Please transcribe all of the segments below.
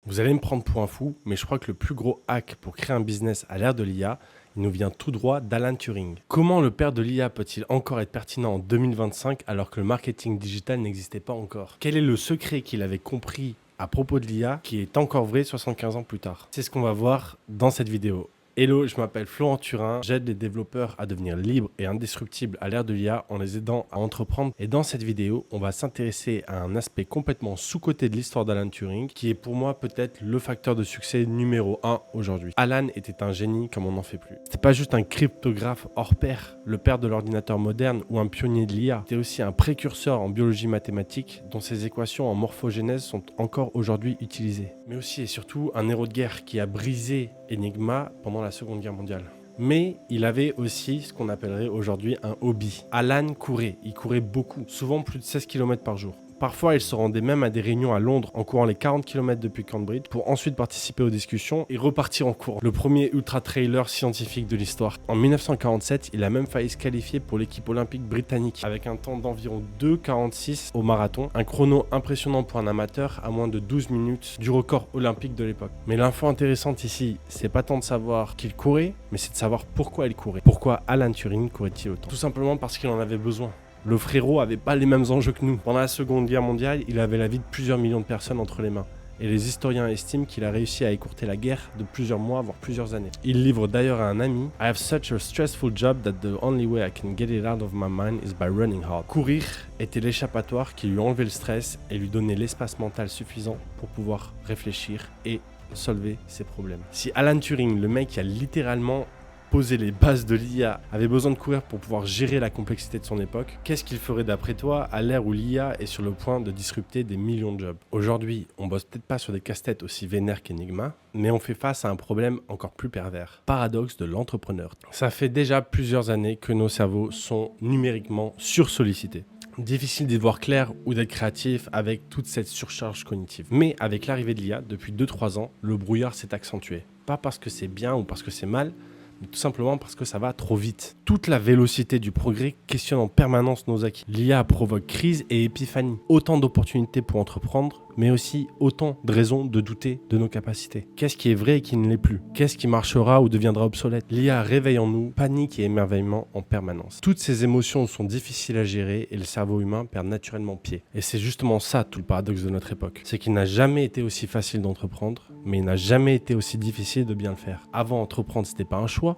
Vous allez me prendre pour un fou, mais je crois que le plus gros hack pour créer un business à l'ère de l'IA, il nous vient tout droit d'Alan Turing. Comment le père de l'IA peut-il encore être pertinent en 2025 alors que le marketing digital n'existait pas encore? Quel est le secret qu'il avait compris à propos de l'IA qui est encore vrai 75 ans plus tard? C'est ce qu'on va voir dans cette vidéo. Hello, je m'appelle Florent Turin, j'aide les développeurs à devenir libres et indestructibles à l'ère de l'IA en les aidant à entreprendre. Et dans cette vidéo, on va s'intéresser à un aspect complètement sous-coté de l'histoire d'Alan Turing, qui est pour moi peut-être le facteur de succès numéro 1 aujourd'hui. Alan était un génie comme on n'en fait plus. C'était pas juste un cryptographe hors pair, le père de l'ordinateur moderne ou un pionnier de l'IA. C'était aussi un précurseur en biologie mathématique dont ses équations en morphogénèse sont encore aujourd'hui utilisées. Mais aussi et surtout un héros de guerre qui a brisé Enigma pendant la Seconde Guerre mondiale. Mais il avait aussi ce qu'on appellerait aujourd'hui un hobby. Alan courait, il courait beaucoup, souvent plus de 16 km par jour. Parfois, il se rendait même à des réunions à Londres en courant les 40 km depuis Cambridge pour ensuite participer aux discussions et repartir en courant. Le premier ultra-trailer scientifique de l'histoire. En 1947, il a même failli se qualifier pour l'équipe olympique britannique avec un temps d'environ 2,46 au marathon, un chrono impressionnant pour un amateur à moins de 12 minutes du record olympique de l'époque. Mais l'info intéressante ici, c'est pas tant de savoir qu'il courait, mais c'est de savoir pourquoi il courait. Pourquoi Alan Turing courait-il autant? Tout simplement parce qu'il en avait besoin. Le frérot avait pas les mêmes enjeux que nous. Pendant la Seconde Guerre mondiale, il avait la vie de plusieurs millions de personnes entre les mains. Et les historiens estiment qu'il a réussi à écourter la guerre de plusieurs mois, voire plusieurs années. Il livre d'ailleurs à un ami « I have such a stressful job that the only way I can get it out of my mind is by running hard ». Courir était l'échappatoire qui lui enlevait le stress et lui donnait l'espace mental suffisant pour pouvoir réfléchir et solver ses problèmes. Si Alan Turing, le mec qui a littéralement poser les bases de l'IA, avait besoin de courir pour pouvoir gérer la complexité de son époque, qu'est-ce qu'il ferait d'après toi à l'ère où l'IA est sur le point de disrupter des millions de jobs? Aujourd'hui, on bosse peut-être pas sur des casse-têtes aussi vénères qu'Enigma, mais on fait face à un problème encore plus pervers. Paradoxe de l'entrepreneur. Ça fait déjà plusieurs années que nos cerveaux sont numériquement sursollicités. Difficile d'y voir clair ou d'être créatif avec toute cette surcharge cognitive. Mais avec l'arrivée de l'IA, depuis 2-3 ans, le brouillard s'est accentué. Pas parce que c'est bien ou parce que c'est mal, mais tout simplement parce que ça va trop vite. Toute la vélocité du progrès questionne en permanence nos acquis. L'IA provoque crise et épiphanie. Autant d'opportunités pour entreprendre, mais aussi autant de raisons de douter de nos capacités. Qu'est-ce qui est vrai et qui ne l'est plus? Qu'est-ce qui marchera ou deviendra obsolète? L'IA réveille en nous panique et émerveillement en permanence. Toutes ces émotions sont difficiles à gérer et le cerveau humain perd naturellement pied. Et c'est justement ça tout le paradoxe de notre époque. C'est qu'il n'a jamais été aussi facile d'entreprendre, mais il n'a jamais été aussi difficile de bien le faire. Avant, entreprendre, c'était pas un choix.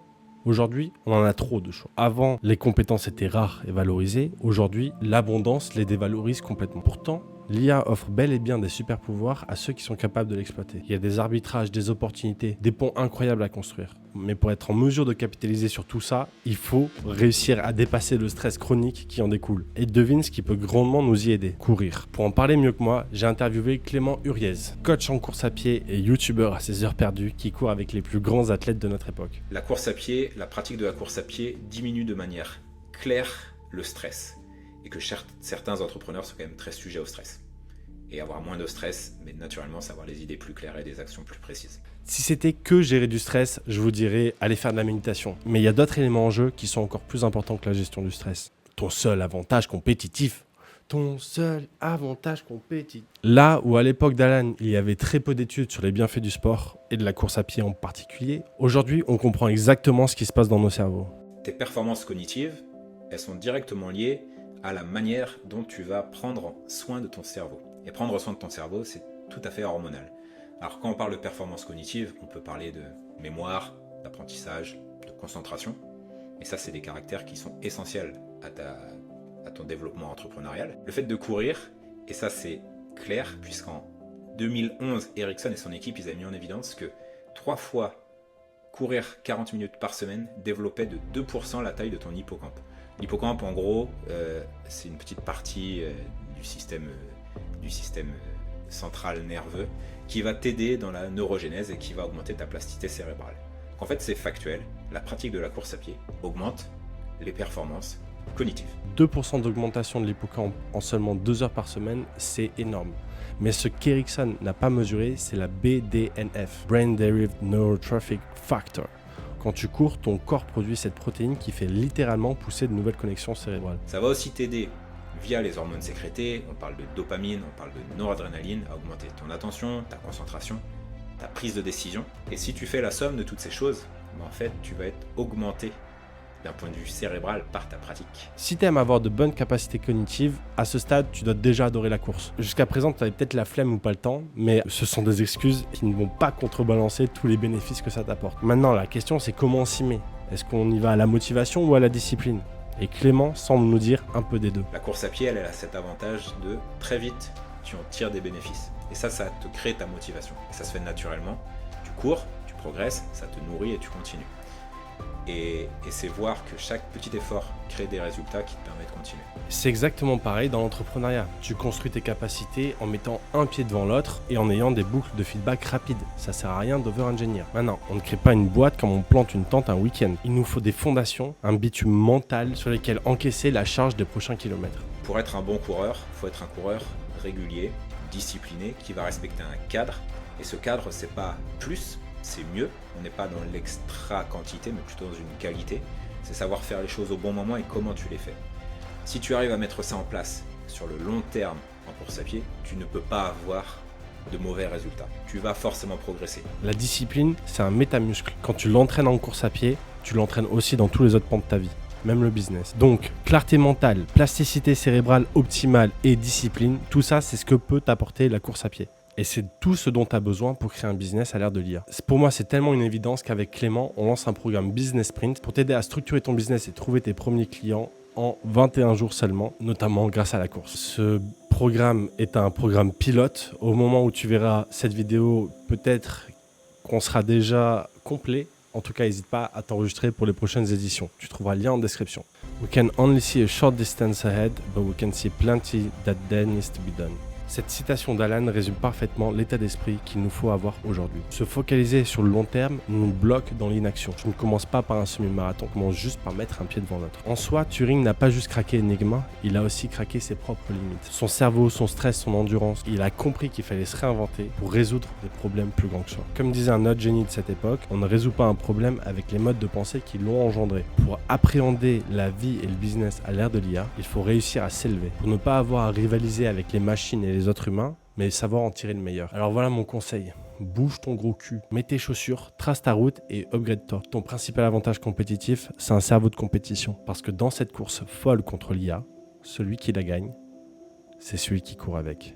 Aujourd'hui, on en a trop de choix. Avant, les compétences étaient rares et valorisées. Aujourd'hui, l'abondance les dévalorise complètement. Pourtant, l'IA offre bel et bien des super pouvoirs à ceux qui sont capables de l'exploiter. Il y a des arbitrages, des opportunités, des ponts incroyables à construire. Mais pour être en mesure de capitaliser sur tout ça, il faut réussir à dépasser le stress chronique qui en découle. Et devine ce qui peut grandement nous y aider: courir. Pour en parler mieux que moi, j'ai interviewé Clément Huriez, coach en course à pied et youtubeur à ses heures perdues qui court avec les plus grands athlètes de notre époque. La course à pied, la pratique de la course à pied diminue de manière claire le stress. Et que certains entrepreneurs sont quand même très sujets au stress. Et avoir moins de stress, mais naturellement, savoir les idées plus claires et des actions plus précises. Si c'était que gérer du stress, je vous dirais aller faire de la méditation. Mais il y a d'autres éléments en jeu qui sont encore plus importants que la gestion du stress. Ton seul avantage compétitif. Ton seul avantage compétitif. Là où à l'époque d'Alan, il y avait très peu d'études sur les bienfaits du sport, et de la course à pied en particulier, aujourd'hui, on comprend exactement ce qui se passe dans nos cerveaux. Tes performances cognitives, elles sont directement liées à la manière dont tu vas prendre soin de ton cerveau. Et prendre soin de ton cerveau, c'est tout à fait hormonal. Alors quand on parle de performance cognitive, on peut parler de mémoire, d'apprentissage, de concentration. Et ça, c'est des caractères qui sont essentiels à ton développement entrepreneurial. Le fait de courir, et ça c'est clair, puisqu'en 2011, Ericsson et son équipe, ils avaient mis en évidence que 3 fois courir 40 minutes par semaine développait de 2% la taille de ton hippocampe. L'hippocampe, en gros, c'est une petite partie du système central nerveux qui va t'aider dans la neurogénèse et qui va augmenter ta plasticité cérébrale. Donc en fait, c'est factuel. La pratique de la course à pied augmente les performances cognitives. 2% d'augmentation de l'hippocampe en seulement 2 heures par semaine, c'est énorme. Mais ce qu'Ericsson n'a pas mesuré, c'est la BDNF, Brain Derived Neurotrophic Factor. Quand tu cours, ton corps produit cette protéine qui fait littéralement pousser de nouvelles connexions cérébrales. Ça va aussi t'aider via les hormones sécrétées, on parle de dopamine, on parle de noradrénaline, à augmenter ton attention, ta concentration ta prise de décision. Et si tu fais la somme de toutes ces choses, en fait, tu vas être augmenté d'un point de vue cérébral par ta pratique. Si tu aimes avoir de bonnes capacités cognitives, à ce stade, tu dois déjà adorer la course. Jusqu'à présent, tu avais peut-être la flemme ou pas le temps, mais ce sont des excuses qui ne vont pas contrebalancer tous les bénéfices que ça t'apporte. Maintenant, la question, c'est comment on s'y met. Est-ce qu'on y va à la motivation ou à la discipline? Et Clément semble nous dire un peu des deux. La course à pied, elle a cet avantage de très vite, tu en tires des bénéfices. Et ça te crée ta motivation. Et ça se fait naturellement. Tu cours, tu progresses, ça te nourrit et tu continues. Et c'est voir que chaque petit effort crée des résultats qui te permettent de continuer. C'est exactement pareil dans l'entrepreneuriat. Tu construis tes capacités en mettant un pied devant l'autre et en ayant des boucles de feedback rapides. Ça sert à rien d'over-engineer. Maintenant, on ne crée pas une boîte comme on plante une tente un week-end. Il nous faut des fondations, un bitume mental sur lesquels encaisser la charge des prochains kilomètres. Pour être un bon coureur, il faut être un coureur régulier, discipliné, qui va respecter un cadre. Et ce cadre, c'est pas plus, c'est mieux. On n'est pas dans l'extra quantité, mais plutôt dans une qualité. C'est savoir faire les choses au bon moment et comment tu les fais. Si tu arrives à mettre ça en place sur le long terme en course à pied, tu ne peux pas avoir de mauvais résultats. Tu vas forcément progresser. La discipline, c'est un métamuscle. Quand tu l'entraînes en course à pied, tu l'entraînes aussi dans tous les autres pans de ta vie, même le business. Donc, clarté mentale, plasticité cérébrale optimale et discipline, tout ça, c'est ce que peut t'apporter la course à pied. Et c'est tout ce dont tu as besoin pour créer un business à l'ère de l'IA. Pour moi, c'est tellement une évidence qu'avec Clément, on lance un programme Business Sprint pour t'aider à structurer ton business et trouver tes premiers clients en 21 jours seulement, notamment grâce à la course. Ce programme est un programme pilote. Au moment où tu verras cette vidéo, peut-être qu'on sera déjà complet. En tout cas, n'hésite pas à t'enregistrer pour les prochaines éditions. Tu trouveras le lien en description. We can only see a short distance ahead, but we can see plenty that then needs to be done. Cette citation d'Alan résume parfaitement l'état d'esprit qu'il nous faut avoir aujourd'hui. Se focaliser sur le long terme nous bloque dans l'inaction. Je ne commence pas par un semi-marathon, je commence juste par mettre un pied devant l'autre. En soi, Turing n'a pas juste craqué Enigma, il a aussi craqué ses propres limites. Son cerveau, son stress, son endurance, il a compris qu'il fallait se réinventer pour résoudre des problèmes plus grands que soi. Comme disait un autre génie de cette époque, on ne résout pas un problème avec les modes de pensée qui l'ont engendré. Pour appréhender la vie et le business à l'ère de l'IA, il faut réussir à s'élever. Pour ne pas avoir à rivaliser avec les machines et les autres humains, mais savoir en tirer le meilleur. Alors voilà mon conseil, bouge ton gros cul, mets tes chaussures, trace ta route et upgrade-toi. Ton principal avantage compétitif, c'est un cerveau de compétition. Parce que dans cette course folle contre l'IA, celui qui la gagne, c'est celui qui court avec.